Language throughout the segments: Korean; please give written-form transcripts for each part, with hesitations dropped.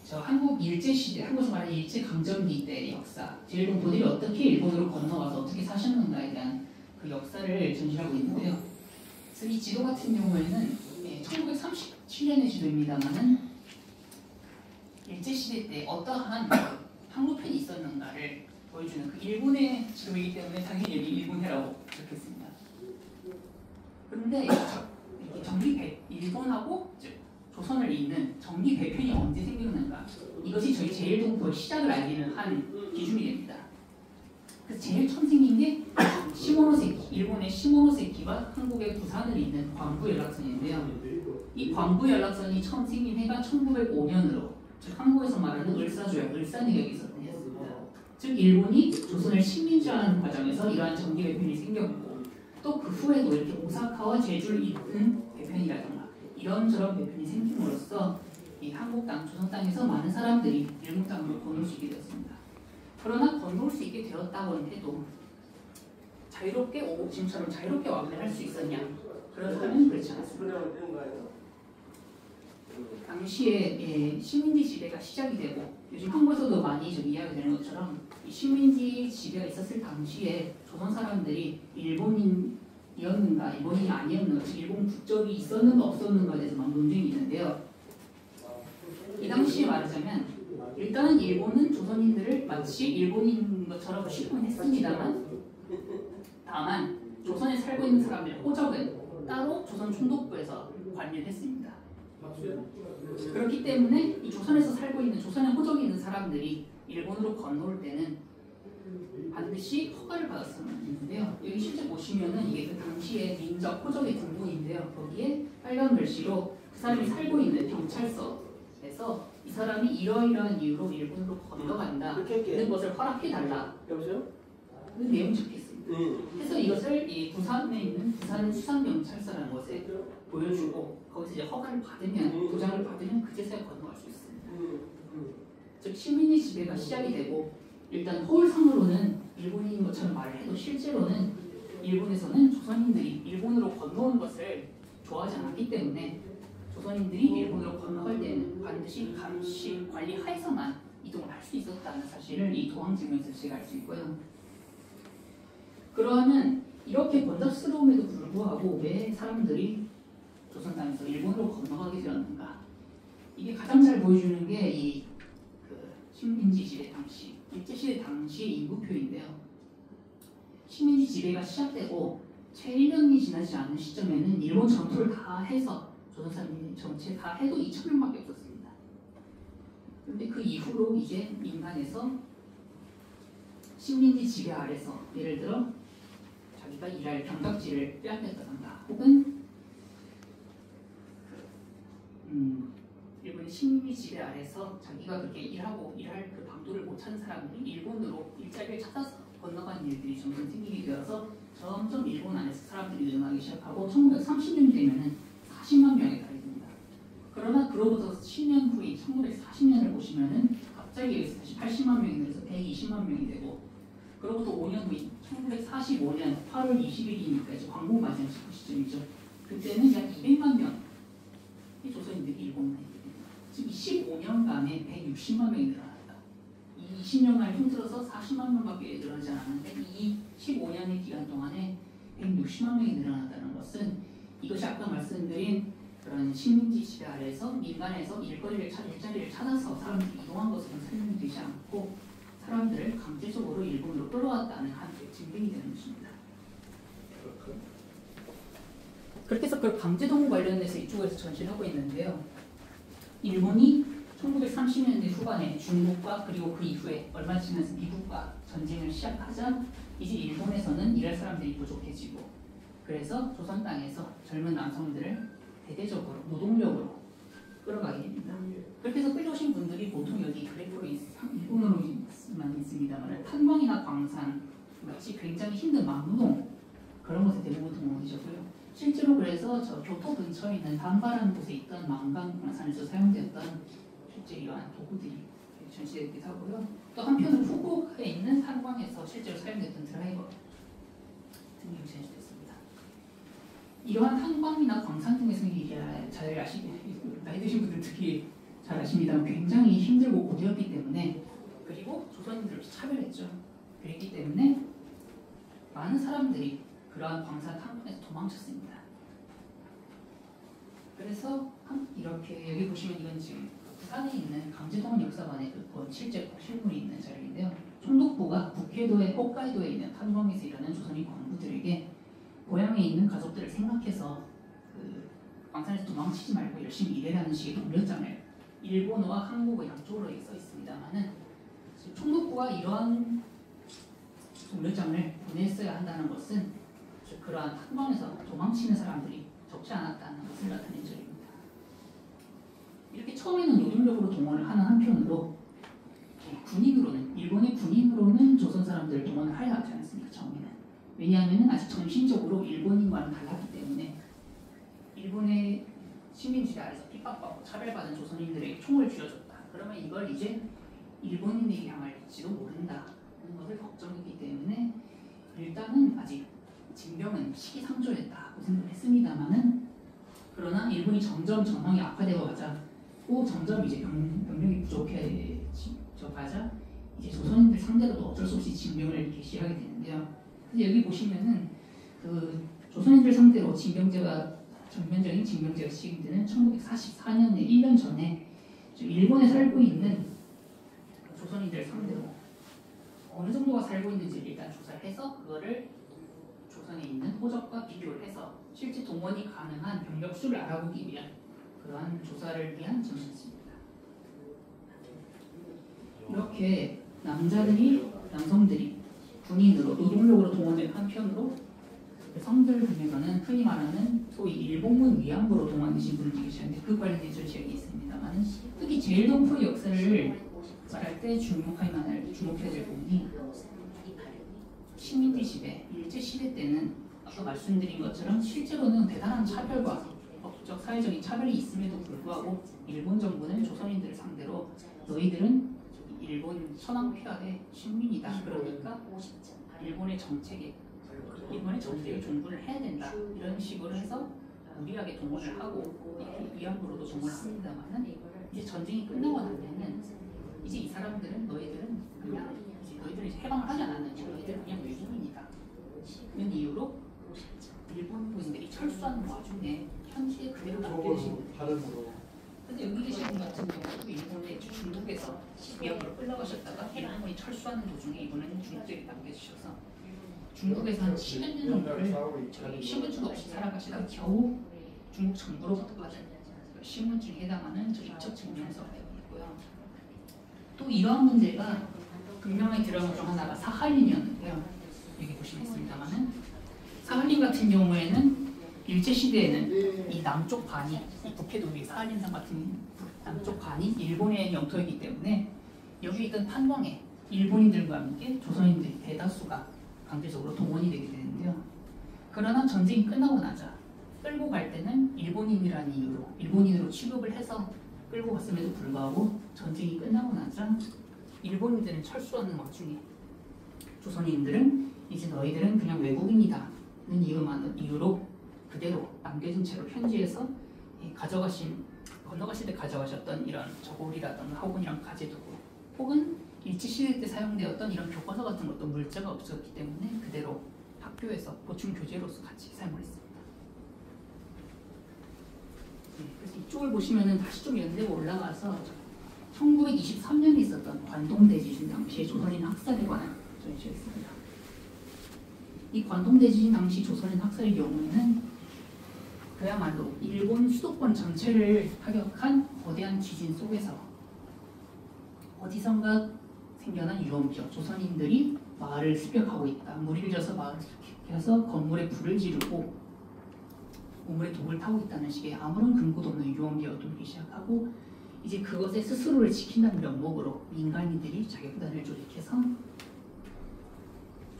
저 한국 일제시대, 한국에서 말하는 일제강점기 때의 역사, 제일동포들이 어떻게 일본으로 건너와서 어떻게 사셨는가에 대한 그 역사를 전시하고 있는데요. 그래서 이 지도 같은 경우에는 1937년의 지도입니다만은 일제시대 때 어떠한 항로편이 있었는가를 보여주는 그 일본의 지도이기 때문에 당연히 여기 일본해라고 적혔습니다. 그런데 일본하고 조선을 잇는 정기 배편이 언제 생겼는가, 이것이 저희 제일동포의 시작을 알리는 한 기준이 됩니다. 그래서 제일 처음 생긴 게 시모노세키, 일본의 시모노세키와 한국의 부산을 잇는 광부 연락선인데요. 이 광부 연락선이 처음 생긴 해가 1905년으로, 즉 한국에서 말하는 을사조약, 을사내격이 있었던 해였습니다. 즉 일본이 조선을 식민지화하는 과정에서 이러한 정기 배편이 생겼고, 또 그 후에도 이렇게 오사카와 제주를 잇는 배편이라든가 이런저런 배편이 생김으로써 이 한국 땅, 조선 땅에서 많은 사람들이 일본 땅으로 건널 수 있게 되었습니다. 그러나 건널 수 있게 되었다고는 해도 자유롭게 지금처럼 자유롭게 왕래할 수 있었냐? 그렇다면 그렇지 않았습니다. 당시에 식민지 지배가 시작이 되고, 요즘 한국에서도 많이 좀 이야기가 되는 것처럼 이 식민지 지배가 있었을 당시에 조선 사람들이 일본인이었는가 일본인이 아니었는가, 즉 일본 국적이 있었는가 없었는가에 대해서 많은 논쟁이 있는데요. 이 당시에 말하자면 일단은 일본은 조선인들을 마치 일본인 것처럼 취급은 했습니다만, 다만 조선에 살고 있는 사람들의 호적은 따로 조선 총독부에서 관리를 했습니다. 그렇기 때문에 이 조선에서 살고 있는, 조선에 호적이 있는 사람들이 일본으로 건너올 때는 반드시 허가를 받았어야 했는데요. 여기 실제 보시면은 이게 그 당시의 민적 호적의 등본인데요. 거기에 빨간 글씨로 그 사람이 살고 있는 경찰서에서 이 사람이 이러이러한 이유로 일본으로 건너간다 는 것을 허락해달라. 여보세요? 그 내용이 적혀있습니다. 그래서 이것을 이 부산에 있는 부산 수산경찰서라는 곳에 보여주고, 거기서 이제 허가를 받으면, 도장을 받으면 그제서야 건너갈 수 있습니다. 즉 식민지 지배가 시작이 되고, 일단 허울상으로는 일본인 것처럼 말을 해도 실제로는 일본에서는 조선인들이 일본으로 건너온 것을 좋아하지 않았기 때문에 조선인들이 일본으로 건너갈 때는 반드시 감시 관리 하에서만 이동을 할 수 있었다는 사실을 이 도항증명에서 제가 알 수 있고요. 그러면 이렇게 번잡스러움에도 불구하고 왜 사람들이 조선 땅에서 일본으로 건너가게 되었는가? 이게 가장 잘 보여주는 게 이 식민지 지배 당시, 일제시대 당시의 인구표인데요. 식민지 지배가 시작되고 채 1년이 지나지 않은 시점에는 일본 전투를 다 해서 조선 사람들이 전체 다 해도 2,000명밖에 없었습니다. 그런데 그 이후로 이제 민간에서 식민지 지배 아래서 예를 들어 자기가 일할 경각지를 빼앗겼다던가, 혹은 일본의 식민지 지배 아래서 자기가 그렇게 일할 그 방도를 못 찾는 사람들이 일본으로 일자리를 찾아서 건너가는 일들이 점점 생기게 되어서 점점 일본 안에서 사람들이 늘어나기 시작하고 1930년이 되면은 40만 명에 달이 됩니다. 그러나 그로부터 10년 후인 1940년을 보시면은 갑자기 여기서 다시 80만 명이 늘어서 120만 명이 되고, 그로부터 5년 후인 1945년 8월 20일이니까 이제 광복맞이한 시점이죠. 그때는 약 200만 명의 조선인들이 일본에 있게 됩니다. 즉 15년간에 160만 명이 늘어났다. 이 20년간 힘들어서 40만 명밖에 늘어나지 않았는데 이 15년의 기간 동안에 160만 명이 늘어났다는 것은, 이것이 아까 말씀드린 그런 식민지 지배 아래에서 민간에서 일자리를 찾아서 사람들이 이동한 것으로는 설명이 되지 않고 사람들을 강제적으로 일본으로 끌어왔다는 한 증빙이 되는 것입니다. 그렇게 해서 그 강제동원 관련해서 이쪽에서 전시를 하고 있는데요. 일본이 1930년대 후반에 중국과 그리고 그 이후에 얼마 지나서 미국과 전쟁을 시작하자 이제 일본에서는 일할 사람들이 부족해지고, 그래서 조선 땅에서 젊은 남성들을 대대적으로 노동력으로 끌어가게 됩니다. 그렇게 해서 끌려오신 분들이 보통 여기 그래프로 일본으로만 있습니다만 탄광이나 광산 같이 굉장히 힘든 막노동, 그런 것에 대부분 동원이셨고요. 실제로 그래서 저 교토 근처에 있는 단바라는 곳에 있던 망간 광산에서 사용되었던 실제 이러한 도구들이 전시되기도 하고요. 또 한편으로 후쿠오카에 있는 탄광에서 실제로 사용됐던 드라이버 등이 전시됐습니다. 이러한 탄광이나 광산 등에서 잘 아시게, 나이 드신 분들 특히 잘 아십니다. 굉장히 힘들고 고되었기 때문에, 그리고 조선인들을 차별했죠. 그랬기 때문에 많은 사람들이 그러한 광산 탐방에서 도망쳤습니다. 그래서 이렇게 여기 보시면 이건 지금 부산에 있는 강제동원 역사관의 그 실제 실물이 있는 자리인데요. 총독부가 북해도에 홋카이도에 있는 탐방에서 일하는 조선인 광부들에게 고향에 있는 가족들을 생각해서 그 광산에서 도망치지 말고 열심히 일해라는 식의 동력장을 일본어와 한국어 양쪽으로 써 있습니다만은 총독부가 이러한 동력장을 보냈어야 한다는 것은 그러한 탐방에서 도망치는 사람들이 적지 않았다는 것을 나타낸 점입니다. 이렇게 처음에는 노동력으로 동원을 하는 한편으로 군인으로는, 일본의 군인으로는 조선 사람들을 동원을 하려 하지 않았습니다. 처음에는. 왜냐하면 아직 정신적으로 일본인과는 달랐기 때문에 일본의 식민지대 아래서 핍박받고 차별받은 조선인들에게 총을 쥐어줬다. 그러면 이걸 이제 일본인에게 향할지도 모른다는 것을 걱정했기 때문에 일단은 아직 징병은 시기상조였다고 생각했습니다만은, 그러나 일본이 점점 전황이 악화되어 가자 또 점점 이제 병력이 부족해져 가자 이제 조선인들 상대로도 어쩔 수 없이 징병을 개시하게 되는데요. 그래서 여기 보시면은 그 조선인들 상대로 징병제가 전면적인 징병제가 시행되는 1944년에 1년 전에 일본에 살고 있는 조선인들 상대로 어느 정도가 살고 있는지를 일단 조사를 해서 그거를 조선에 있는 호적과 비교를 해서 실제 동원이 가능한 병력 수를 알아보기 위한 그러한 조사를 위한 전시입니다. 이렇게 남성들이 군인으로 노동력으로 동원된 한편으로 여성들 중에서는 흔히 말하는 소위 일본군 위안부로 동원되신 분들이 계시는데 그 관련된 전시가 있습니다만, 특히 제일 동포의 역사를 말할 때 주목해야 될 부분이 식민지 시대, 일제 시대 때는 아까 말씀드린 것처럼 실제로는 대단한 차별과 법적, 사회적인 차별이 있음에도 불구하고 일본 정부는 조선인들을 상대로 너희들은 일본 천황폐하의 식민이다. 그러니까 일본의 정책에 종군을 해야 된다. 이런 식으로 해서 무리하게 동원을 하고 위안부로도 동원을 합니다만은 이제 전쟁이 끝나고 나면은 이제 이 사람들은 너희들은 이제 해방을 하지 않았는지 너희들은 그냥 외국인이다. 이런 이유로 일본 군인들이 철수하는 와중에 현지에 그대로 남겨주십니다. 그래서 여기 계신 분 같은 경우도 일본의 중국에서 위안부로 끌려가셨다가 일본이 철수하는 도중에 이번에는 중국에 남겨주셔서 중국에서 한 10여 년 정도를 신분증도 없이 살아가시다가 겨우 중국 정부로부터 받은 신분증에 해당하는 입적 증명서가 있고요. 또 이러한 문제가 극명하게 드러난 중 하나가 사할린이었는데요. 여기 보시면 있습니다만은 사할린 같은 경우에는 일제 시대에는 이 남쪽 반이 이 북해도의 사할린산 같은 남쪽 반이 일본의 영토이기 때문에 여기 있던 판광에 일본인들과 함께 조선인들이 대다수가 강제적으로 동원이 되게 되는데요. 그러나 전쟁이 끝나고 나자 끌고 갈 때는 일본인이라는 이유로 일본인으로 취급을 해서 끌고 갔음에도 불구하고 전쟁이 끝나고 나자 일본인들은 철수하는 와중에 조선인들은 이제 너희들은 그냥 외국인이다는 이유로 그대로 남겨진 채로 현지에서 건너가실 때 가져가셨던 이런 저고리라든가 혹은 이런 가재도구 혹은 일제시대 때 사용되었던 이런 교과서 같은 것도 물자가 없었기 때문에 그대로 학교에서 보충 교재로서 같이 사용을 했습니다. 그래서 이쪽을 보시면은 다시 좀 연대가 올라가서 1923년에 있었던 관동대지진 당시의 조선인 학살에 관한 전시가 있습니다. 이 관동대지진 당시 조선인 학살의 경우에는 그야말로 일본 수도권 전체를 타격한 거대한 지진 속에서 어디선가 생겨난 유언비어, 조선인들이 마을을 습격하고 있다. 물이 져서 마을을 습격해서 건물에 불을 지르고 우물에 독을 타고 있다는 식의 아무런 근거도 없는 유언비어가 돌기 시작하고 이제 그것에 스스로를 지킨다는 명목으로 민간인들이 자격단을 조직해서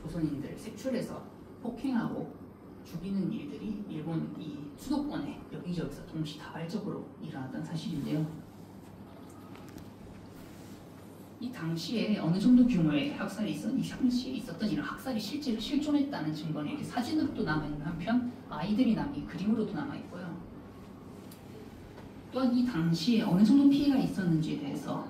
조선인들을 색출해서 폭행하고 죽이는 일들이 일본 이 수도권에 여기저기서 동시다발적으로 일어났던 사실인데요. 이 당시에 어느 정도 규모의 학살이 이 당시에 있었던 이런 학살이 실제로 실존했다는 증거는 이렇게 사진으로도 남아있는 한편 아이들이 남긴 그림으로도 남아있고요. 또 또한 이 당시에 어느 정도 피해가 있었는지에 대해서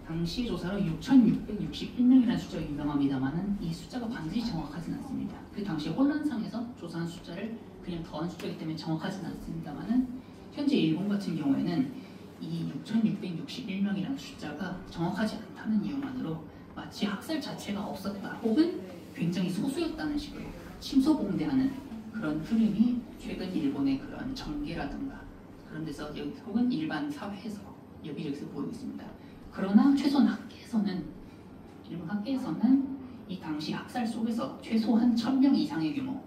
당시 조사로 6,661명이라는 숫자가 유명합니다만은 이 숫자가 반드시 정확하지는 않습니다. 그 당시 혼란상에서 조사한 숫자를 그냥 더한 숫자이기 때문에 정확하지는 않습니다만은 현재 일본 같은 경우에는 이 6,661명이라는 숫자가 정확하지 않다는 이유만으로 마치 학살 자체가 없었다 혹은 굉장히 소수였다는 식으로 침소봉대하는 그런 흐름이 최근 일본의 그런 정계라든가 그런 데서 혹은 일반 사회에서 여기저기서 보이고 있습니다. 그러나 최소한 학계에서는 일본 학계에서는 이 당시 학살 속에서 최소한 1,000명 이상의 규모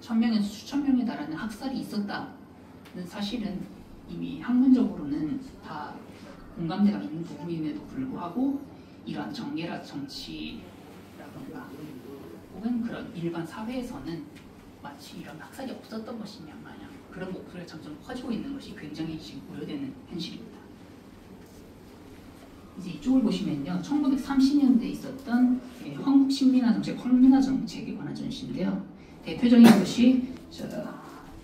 1,000명에서 수천 명에 달하는 학살이 있었다는 사실은 이미 학문적으로는 다 공감대가 있는 부분임에도 불구하고 이러한 정계라 정치라던가 혹은 그런 일반 사회에서는 마치 이런 학살이 없었던 것이냐 마냥 그런 목소리가 점점 커지고 있는 것이 굉장히 지금 우려되는 현실입니다. 이제 이쪽을 보시면요. 1930년대에 있었던 한국식민화 정책, 황민화 정책에 관한 전시인데요. 대표적인 것이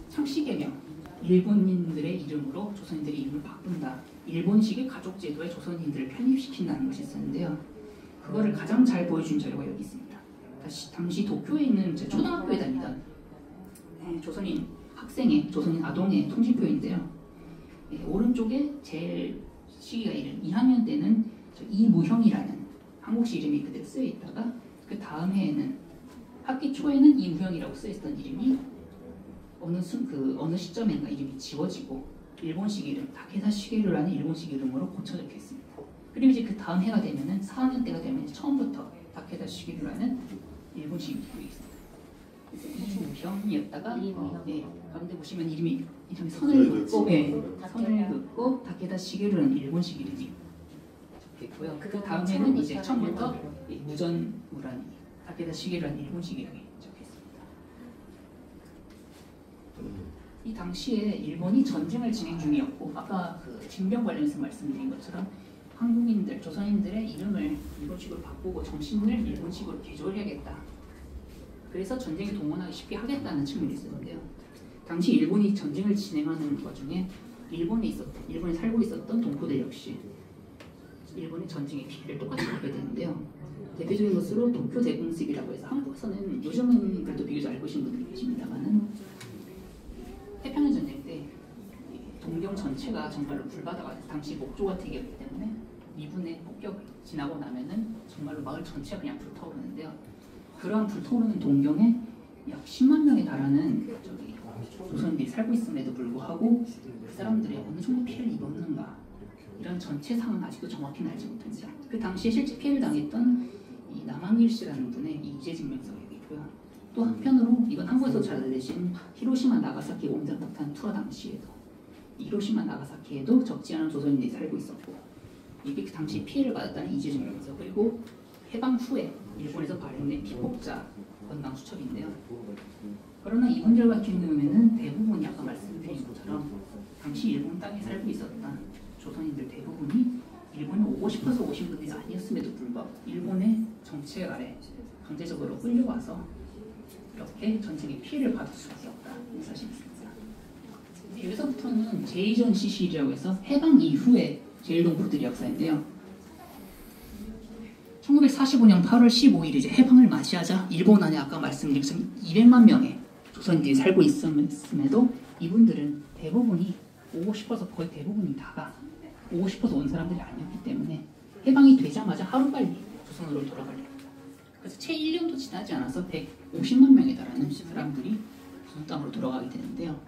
창씨개명, 일본인들의 이름으로 조선인들의 이름을 바꾼다. 일본식의 가족 제도에 조선인들을 편입시킨다는 것이 있었는데요. 그거를 가장 잘 보여준 자료가 여기 있습니다. 당시 도쿄에 있는 초등학교에 다니던 조선인 학생의 조선인 아동의 통신표인데요. 오른쪽에 제일 시기가 이른 2학년 때는 이무형이라는 한국식 이름이 그대로 쓰여 있다가 그 다음 해에는 학기 초에는 이무형이라고 쓰여 있던 이름이 어느 시점인가 이름이 지워지고 일본식 이름 다케다 시게루라는 일본식 이름으로 고쳐져 있습니다. 그리고 이제 그 다음 해가 되면은 4학년 때가 되면 처음부터 다케다 시게루라는 일본식 이름이 있습니다. 이무형이었다가 가운데 보시면 이름이 선을 긋고 선을 긋고 다케다 시게루라는 일본식 이름이 적혀있고요. 그 다음에는 이제 처음부터 무전무라니 다케다 시게루라는 일본식 이름이 적혀있습니다. 이 당시에 일본이 전쟁을 진행 중이었고 아까 그 징병 관련해서 말씀드린 것처럼 한국인들, 조선인들의 이름을 일본식으로 바꾸고 정신을 일본식으로 개조해야겠다. 그래서 전쟁에 동원하기 쉽게 하겠다는 측면이 있었는데요. 당시 일본이 전쟁을 진행하는 와중에 일본에 살고 있었던 동포들 역시 일본의 전쟁의 피해를 똑같이 받게 되는데요. 대표적인 것으로 도쿄 대공습이라고 해서 한국에서는 요즘은 그래도 비교적 알고 계신 분들이 계십니다만은 태평양 전쟁 때 동경 전체가 정말로 불바다가 당시 목조가 되었기 때문에 미군의 폭격이 지나고 나면은 정말로 마을 전체가 그냥 불타오르는데요. 그러한 불타오르는 동경에 약 10만 명에 달하는 조선인들이 살고 있음에도 불구하고 그 사람들이 어느 정도 피해를 입었는가 이런 전체 상황은 아직도 정확히는 알지 못합니다. 그 당시에 실제 피해를 당했던 이 남항일 씨라는 분의 이재 증명서가 여기 있고요. 또 한편으로 이건 한국에서 잘 알려진 히로시마 나가사키 원자폭탄 투하 당시에도 히로시마 나가사키에도 적지 않은 조선인들이 살고 있었고 이게 그 당시 피해를 받았다는 이재 증명서 그리고 해방 후에 일본에서 발행된 피폭자 건강 수첩인데요. 그러나 이분들 같은 경우에는 대부분이 아까 말씀드린 것처럼 당시 일본 땅에 살고 있었던 조선인들 대부분이 일본에 오고 싶어서 오신 분들이 아니었음에도 불구하고 일본의 정책 아래 강제적으로 끌려와서 이렇게 전쟁의 피해를 받을 수밖에 없다는 사실이 있습니다. 여기서부터는 제2전시 시리라고 해서 해방 이후의 제일동포들의 역사인데요. 1945년 8월 15일 이제 해방을 맞이하자 일본 안에 아까 말씀드린 것처럼 200만 명의 조선인들이 살고 있음에도 이분들은 대부분이 오고 싶어서 거의 대부분이 다가 오고 싶어서 온 사람들이 아니었기 때문에 해방이 되자마자 하루빨리 조선으로 돌아가려고 그래서 채 1년도 지나지 않아서 150만 명에 달하는 사람들이 조선 땅으로 돌아가게 되는데요.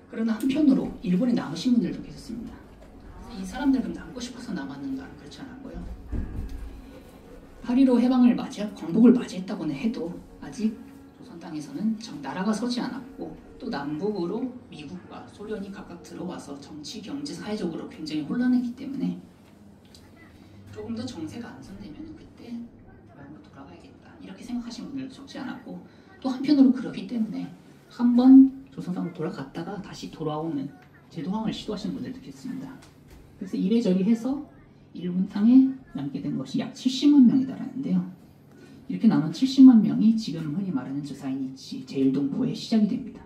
그러나 한편으로 일본에 남으신 분들도 계셨습니다. 이 사람들은 남고 싶어서 남았는가? 그렇지 않았고요. 8.15 해방을 광복을 맞이했다고는 해도 아직 조선 땅에서는 나라가 서지 않았고 또 남북으로 미국과 소련이 각각 들어와서 정치, 경제, 사회적으로 굉장히 혼란했기 때문에 조금 더 정세가 안정되면 그때 외국으로 돌아가야겠다 이렇게 생각하시는 분들도 적지 않았고 또 한편으로 그렇기 때문에 한번 조선 땅으로 돌아갔다가 다시 돌아오는 재동항을 시도하시는 분들도 계십니다. 그래서 이래저래 해서 일본 땅에 남게 된 것이 약 70만 명에 달하는데요. 이렇게 남은 70만 명이 지금 흔히 말하는 저사이니치 제일동포의 시작이 됩니다.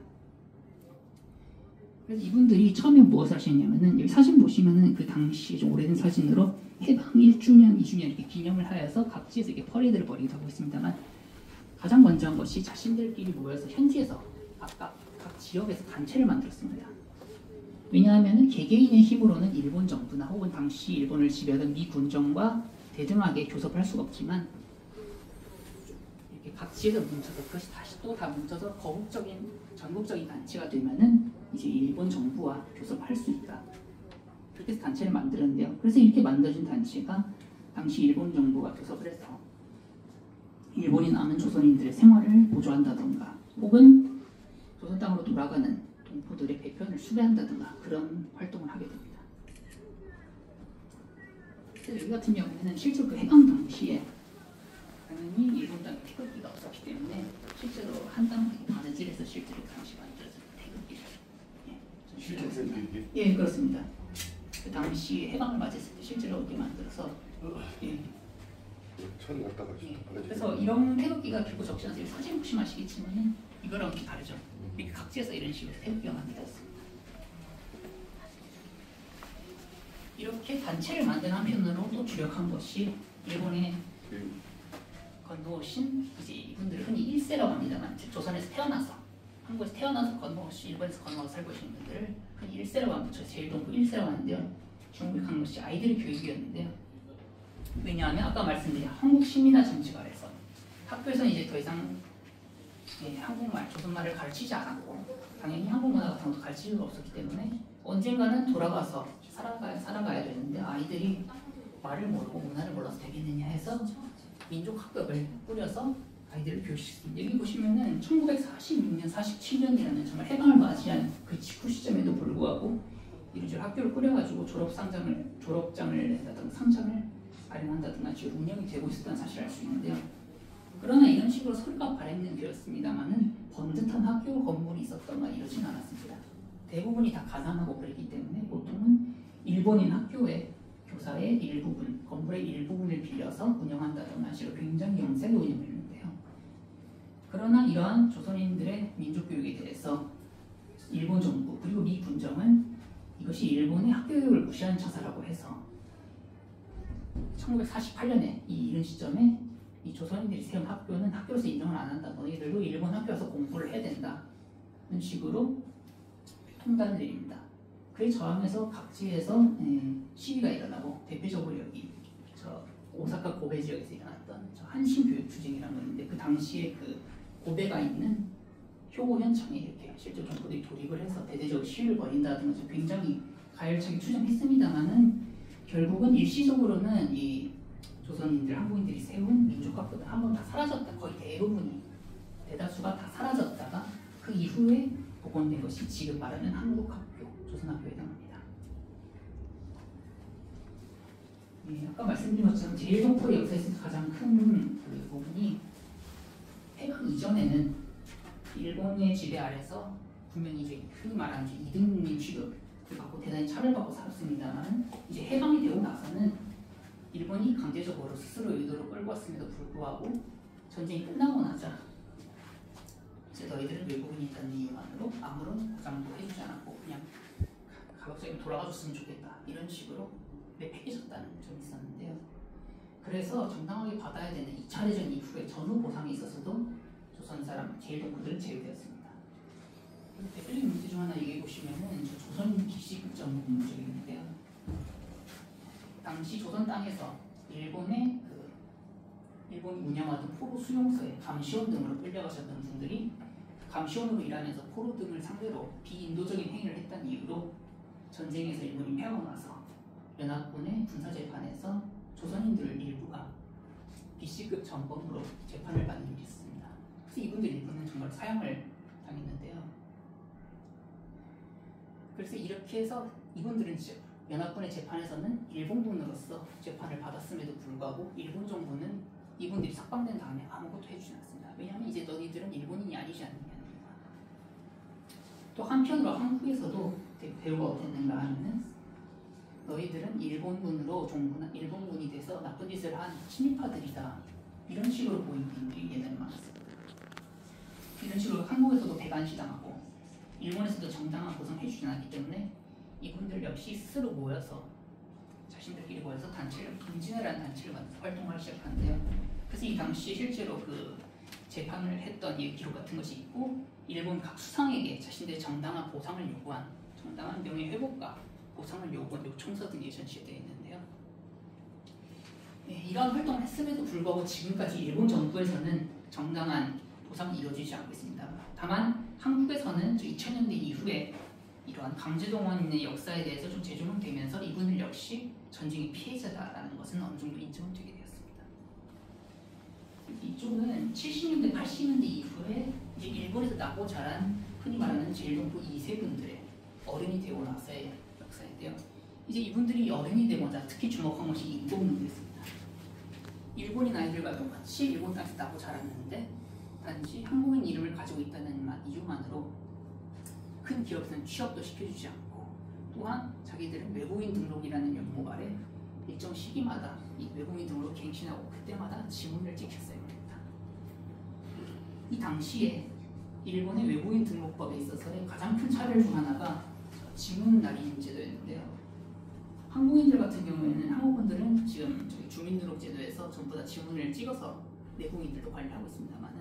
그래서 이분들이 처음에 무엇을 하셨냐면은 여기 사진 보시면은 그 당시에 좀 오래된 사진으로 해방 1주년, 2주년 이렇게 기념을 하여서 각지에서 이렇게 퍼레이드를 벌이기도 하고 있습니다만 가장 먼저 한 것이 자신들끼리 모여서 현지에서 각각 각 지역에서 단체를 만들었습니다. 왜냐하면 개개인의 힘으로는 일본 정부나 혹은 당시 일본을 지배하던 미 군정과 대등하게 교섭을 할 수가 없지만 이렇게 각 지에서 뭉쳐서 그것이 다시 또 다 뭉쳐서 거국적인 전국적인 단체가 되면은 이제 일본 정부와 교섭할 수 있다. 그렇게 해서 단체를 만들었는데요. 그래서 이렇게 만들어진 단체가 당시 일본 정부가 교섭을 해서 일본인 남은 조선인들의 생활을 보조한다던가 혹은 조선 땅으로 돌아가는 동포들의 배편을 수배한다든가 그런 활동을 하게 됩니다. 여기 같은 경우에는 실제로 그 해방 당시에 당연히 일본 땅에 태극기가 없었기 때문에 실제로 한 땅 바느질에서 실제로 당시 만들어진 태극기를 실제 태극기? 예, 그렇습니다. 그 당시 해방을 맞이했을 때 실제로 이렇게 만들어서 예. 천 갖다가 예. 그래서 이런 태극기가 결국 적지 않아요. 사진 보시면 아시겠지만 이거랑 좀 다르죠. 이렇게 각지에서 이런 식으로 태극기가 만들어졌습니다. 이렇게 단체를 만든 한편으로 또 주력한 것이 일본의 건너오신 이제 이분들을 흔히 1세라고 합니다만 즉 조선에서 태어나서 한국에서 태어나서 건너오신 일본에서 건너와서 살고 계신 분들을 흔히 1세라고 합니다. 저 제일 동부 1세라고 하는데요. 중국한 것이 아이들의 교육이었는데요. 왜냐하면 아까 말씀드린 한국 식민화 정책 아래서 학교에서는 이제 더 이상 한국말, 조선말을 가르치지 않았고 당연히 한국 문화 같은 것도 가르칠 수가 없었기 때문에 언젠가는 돌아가서 살아가야 되는데 아이들이 말을 모르고 문화를 몰라서 되겠느냐 해서 민족학급을 꾸려서 아이들을 교육시켰습니다. 여기 보시면은 1946년, 47년이라는 정말 해방을 맞이한 그 직후 시점에도 불구하고 이런 학교를 꾸려가지고 졸업장을 낸다든가 상장을 마련한다든가 지금 운영이 되고 있었다는 사실을 알 수 있는데요. 그러나 이런 식으로 서류가 발행은 되었습니다만은 번듯한 학교 건물이 있었던가 이러진 않았습니다. 대부분이 다 가난하고 그랬기 때문에 보통은 일본인 학교의 교사의 일부분, 건물의 일부분을 빌려서 운영한다던가 식으로 굉장히 영세하게 운영했는데요. 그러나 이러한 조선인들의 민족교육에 대해서 일본 정부 그리고 미 군정은 이것이 일본의 학교교육을 무시하는 처사라고 해서 1948년에 이른 시점에 이 조선인들이 세운 학교는 학교로서 인정을 안 한다. 너희들도 일본 학교에서 공부를 해야 된다. 이런 식으로 통단을 내립니다. 그에 저항해서 각지에서 시위가 일어나고 대표적으로 여기 저 오사카 고베 지역에서 일어났던 저 한신교육투쟁이라는 거 있는데 그 당시에 그 고베가 있는 효고현청에 이렇게 실제 정부들이 돌입을 해서 대대적으로 시위를 벌인다든가 굉장히 가열차게 투쟁했습니다만은 결국은 일시적으로는 이 조선인들, 한국인들이 세운 민족학교는 한 번 다 사라졌다. 거의 대부분이 대다수가 다 사라졌다가 그 이후에 복원된 것이 지금 말하는 한국학교, 조선학교에 해당합니다. 예, 아까 말씀드린 것처럼 제일동포의 역사에서 가장 큰 그 부분이 해방 이전에는 일본의 지배 아래서 분명히 이제 흔히 말하는 이등민 취급을 받고 대단히 차별받고 살았습니다만 이제 해방이 되고 나서는 일본이 강제적으로 스스로 의도로 끌고 왔음에도 불구하고 전쟁이 끝나고 나자 이제 너희들은 외국인이라는 이유만으로 아무런 보장도 해주지 않았고 그냥 가급적이면 돌아가줬으면 좋겠다 이런 식으로 내팽개쳤다는 점이 있었는데요. 그래서 정당하게 받아야 되는 2차 대전 이후에 전후 보상에 있어서도 조선 사람 제일동포들은 제외되었습니다. 대표적인 문제 중 하나 얘기해 보시면은 조선 기시급전 문제가 있는데요. 당시 조선 땅에서 일본이 운영하던 포로 수용소에 감시원 등으로 끌려가셨던 분들이 감시원으로 일하면서 포로 등을 상대로 비인도적인 행위를 했다는 이유로 전쟁에서 일본이 패하고 나서 연합군의 군사재판에서 조선인들 일부가 BC급 전범으로 재판을 받는 일이 있습니다. 그래서 이분들 일부는 정말 사형을 당했는데요. 그래서 이렇게 해서 이분들은 연합군의 재판에서는 일본군으로서 재판을 받았음에도 불구하고 일본 정부는 이분들이 석방된 다음에 아무것도 해주지 않았습니다. 왜냐하면 이제 너희들은 일본인이 아니지 않느냐는 이유가. 또 한편으로 한국에서도 배우가 어땠는가 하면은 너희들은 일본군으로 일본군이 돼서 나쁜 짓을 한 침입파들이다. 이런 식으로 보이는 분들이 예전에 많았습니다. 이런 식으로 한국에서도 배관시당하고 일본에서도 정당한 보상을 해주지 않았기 때문에 이분들 역시 스스로 모여서 자신들끼리 모여서 단체를 김진애라는 단체를 만들어서 활동을 시작하는데요. 그래서 이 당시에 실제로 그 재판을 했던 이 기록 같은 것이 있고 일본 각 수상에게 자신들의 정당한 보상을 요구한 정당한 명예 회복과 보상을 요구한 요청서 등이 전시되어 있는데요. 네, 이러한 활동을 했음에도 불구하고 지금까지 일본 정부에서는 정당한 보상이 이루어지지 않고 있습니다. 다만 한국에서는 2000년대 이후에 이러한 강제동원의 역사에 대해서 좀 재조명 되면서 이분들 역시 전쟁의 피해자다라는 것은 어느 정도 인정되게 되었습니다. 이쪽은 70년대, 80년대 이후에 이제 일본에서 나고 자란 흔히 말하는 제일동포 2세 분들의 어른이 되고 나서의 역사인데요. 이제 이분들이 어른이 되고자 특히 주목한 것이 인도운동이었습니다. 일본인 아이들과 똑같이 일본 땅에서 나고 자랐는데 단지 한국인 이름을 가지고 있다는 이유만으로 큰 기업에서는 취업도 시켜주지 않고 또한 자기들은 외국인 등록이라는 연목 아래 일정 시기마다 이 외국인 등록을 갱신하고 그때마다 지문을 찍혔어야 합니다. 이 당시에 일본의 외국인 등록법에 있어서의 가장 큰 차별 중 하나가 지문 날인 제도였는데요. 한국인들 같은 경우에는 한국분들은 지금 주민등록 제도에서 전부 다 지문을 찍어서 내국인들도 관리하고 있습니다만은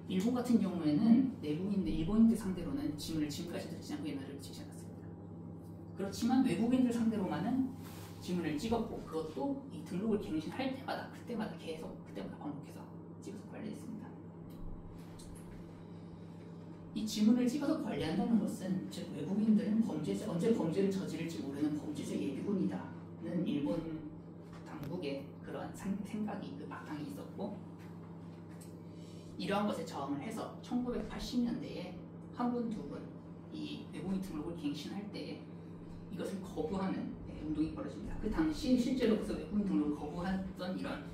일본 같은 경우에는 일본인들 상대로는 지문을 지금까지 듣지 않고 옛날에 찍지 않았습니다. 그렇지만 외국인들 상대로만은 지문을 찍었고 그것도 이 등록을 갱신할 때마다 그때마다 반복해서 찍어서 관리했습니다. 이 지문을 찍어서 관리한다는 것은 즉 외국인들은 언제 범죄를 저지를지 모르는 범죄적 예비군이다는 일본 당국의 그러한 생각이 그 바탕이 있었고 이러한 것에 저항을 해서 1980년대에 한 분, 두 분 이 외국인 등록을 갱신할 때에 이것을 거부하는 운동이 벌어집니다. 그 당시에 실제로 그래서 외국인 등록을 거부했던 이런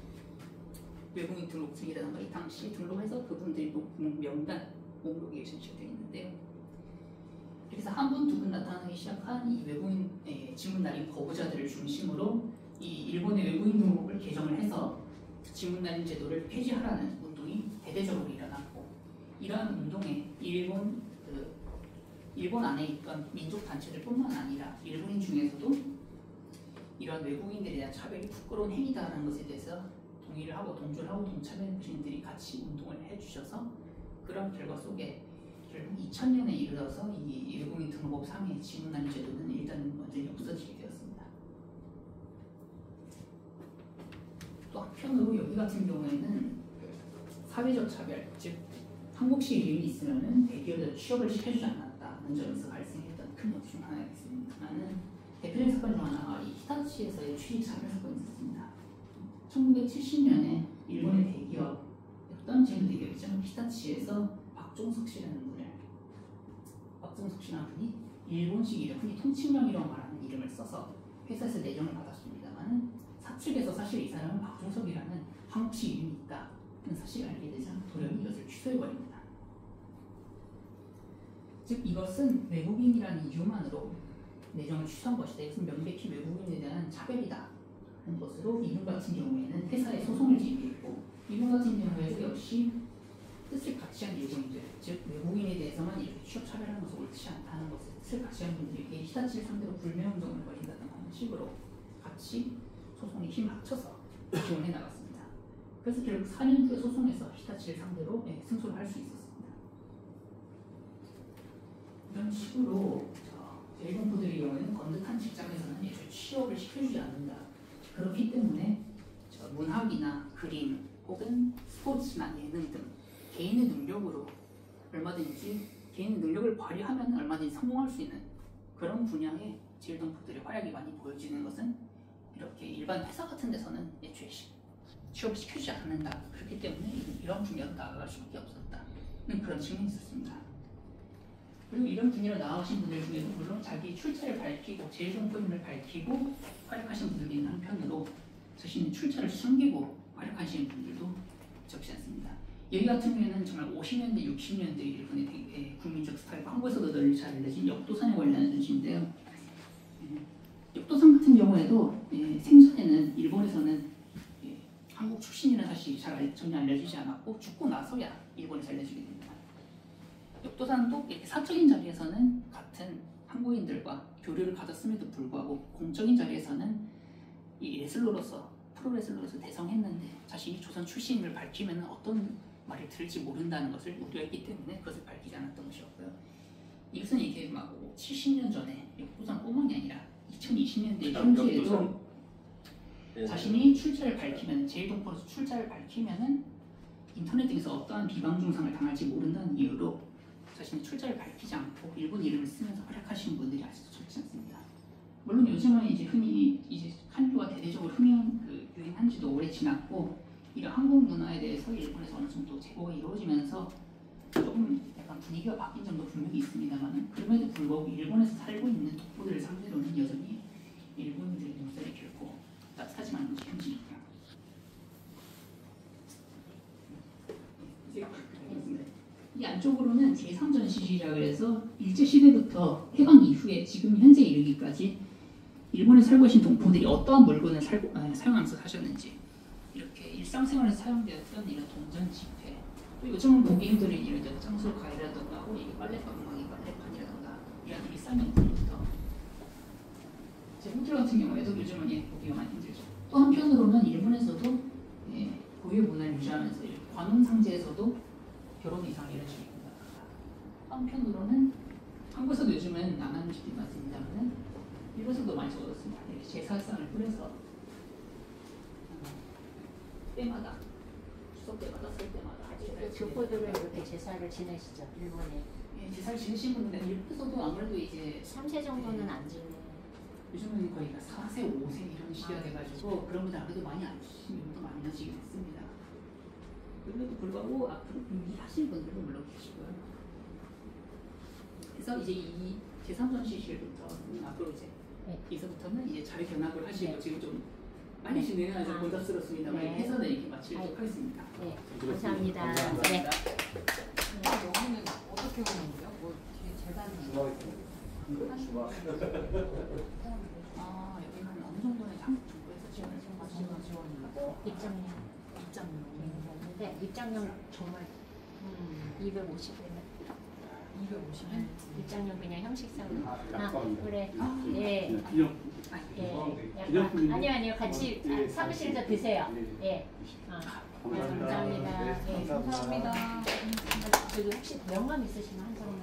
외국인 등록증이라든가 이 당시에 등록해서 그분들이 명단 목록에 전시되어 있는데요. 그래서 한 분, 두 분 나타나기 시작한 이 외국인 지문 날인 거부자들을 중심으로 이 일본의 외국인 등록을 개정을 해서 지문 날인 제도를 폐지하라는 운동이 대대적으로 일어났고 이러한 운동에 일본 안에 있던 민족 단체들뿐만 아니라 일본인 중에서도 이런 외국인들에 대한 차별이 부끄러운 행위다라는 것에 대해서 동의를 하고 동조를 하고 동참해 주신들이 같이 운동을 해주셔서 그런 결과 속에 결국 2000년에 이르러서 이 외국인 등록법 상의 지문 날인 제도는 일단 완전히 없어지게 되었습니다. 또 한편으로 여기 같은 경우에는 사회적 차별, 즉 한국식 이름이 있으면은 대기업에서 취업을 시켜주지 않았다는 점에서 발생했던 큰 문제 중 하나였습니다만은 대표적인 사건 중 하나가 이 히타치에서의 취직 차별 사건이 있었습니다. 1970년에 일본의 대기업이었던 지금 대기업이죠. 히타치에서 박종석 씨라는 분이 일본식 이름, 흔히 통칭령이라고 말하는 이름을 써서 회사에서 내정을 받았습니다만 사측에서 사실 이 사람은 박종석이라는 한국식 이름이 있다는 사실을 알게 되자 도련히 이것을 취소해버립니다. 즉 이것은 외국인이라는 이유만으로 내정을 취소한 것이다. 이것은 명백히 외국인에 대한 차별이다 하는 것으로 이분 같은 경우에는 회사에 소송을 제기했고 이분 같은 경우에도 역시 뜻을 같이 한 일본인들, 즉 외국인에 대해서만 이렇게 취업 차별하는 것은 옳지 않다는 것을 뜻을 같이 한 분들에게 히타치를 상대로 불매운동을 벌인다는 식으로 같이 소송에 힘을 합쳐서 지원해 나갔습니다. 그래서 결국 4년 후에 소송에서 히타치를 상대로 승소를 할 수 있었습니다. 이런 식으로 일본분들의 경우에는 번듯한 직장에서는 애초에 취업을 시켜주지 않는다. 그렇기 때문에 문학이나 그림 혹은 스포츠나 예능 등 개인의 능력으로 얼마든지 개인의 능력을 발휘하면 얼마든지 성공할 수 있는 그런 분야의 제일동포들의 활약이 많이 보여지는 것은 이렇게 일반 회사 같은 데서는 애초에 취업을 시켜주지 않는다. 그렇기 때문에 이런 분야로 나아갈 수밖에 없었다는 그런 측면이 있었습니다. 그리고 이런 분야로 나아가신 분들 중에도 물론 자기 출처를 밝히고 제일동포임을 밝히고 활약하신 분들이 있는 한편으로 자신의 출처를 숨기고 활약하시는 분들도 적지 않습니다. 여기 같은 경우에는 정말 50년대, 60년대 일본의 국민적 스타일과 한국에서도 널리 잘 알려진 역도산에 관련한 전시인데요. 역도산 같은 경우에도 생전에는 일본에서는 한국 출신이라는 사실이 전혀 알려지지 않았고 죽고 나서야 일본에서 알려지게 됩니다. 역도산도 이렇게 사적인 자리에서는 같은 한국인들과 교류를 가졌음에도 불구하고 공적인 자리에서는 이 레슬러로서 프로레슬러로서 대성했는데 자신이 조선 출신임을 밝히면 어떤 말을 들을지 모른다는 것을 우려했기 때문에 그것을 밝히지 않았던 것이었고요. 이것은 이게 막 70년 전에 역도산뿐만이 아니라 2020년대 현재에도 자신이 출자를 밝히면 제1동포로서 출자를 밝히면은 인터넷 등에서 어떠한 비방 중상을 당할지 모른다는 이유로 자신의 출자를 밝히지 않고 일본 이름을 쓰면서 활약하시는 분들이 아직도 적지 않습니다. 물론 요즘은 이제 흔히 이제 한류가 대대적으로 유행한 지도 오래 지났고 이런 한국 문화에 대해서 일본에서 어느 정도 제고가 이루어지면서 조금 약간 분위기가 바뀐 점도 분명히 있습니다만 그럼에도 불구하고 일본에서 살고 있는 독보들을 상대로는 여전히 일본인들의 눈살이 결코 따뜻하지만 않은 것이 현실입니다. 이 안쪽으로는 제3전시실이라고 해서 일제시대부터 해방 이후에 지금 현재 이르기까지 일본에 살고 계신 동포들이 어떠한 물건을 사용하면서 사셨는지 이렇게 일상생활에서 사용되었던 이런 동전 지폐 또 요즘은 보기 힘든 이런 장소 가위라든가 이게 빨래방망이 빨래판이라든가 이런 일상용품부터 제품들 같은 경우에도 요즘은 보기가 많이 힘들죠. 또 한편으로는 일본에서도 고유 문화를 유지하면서 관혼상제에서도 결혼 이상 이런 식입니다. 한편으로는 한국에서도 요즘은 안 하는 집이 많습니다만 일본에서도 많이 적어졌습니다. 제사상을 뿌려서 때마다 추석 때마다 설 때마다 교포들은 이렇게 제사를 지내시죠 일본에. 제사를 지내시는 분들 일본에서도 아무래도 이제 3세 정도는 안 지내. 요즘은 거의 4세, 5세 이런 시기가 돼가지고 그런 분들 아무래도 많이 안 주시는 분도 많아지긴 했습니다. 그럼에도 불구하고 앞으로 하시는 분들도 물론 계시고요. 그래서 이제 이 제3전시실부터 앞으로 이제 여기서부터는 이제 자료 견학을 하시고 지금 좀 많이 진행은 좀 본답스럽습니다만 해서는 이렇게 마치도록 하겠습니다. 네, 감사합니다. 감사합니다. 네. 여기는 어떻게 오는 거예요? 뭐 뒤에 재단이 여기는 어느 정도는 한국 정부에서 지원을 하고 입장료. 네, 입장료 정말 250원. 250원? 입장료 그냥 형식상. 그래. 예. 아니요, 같이 사무실에서 드세요. 예. 감사합니다. 감사합니다. 저기 혹시 명함 있으시면 한 장만.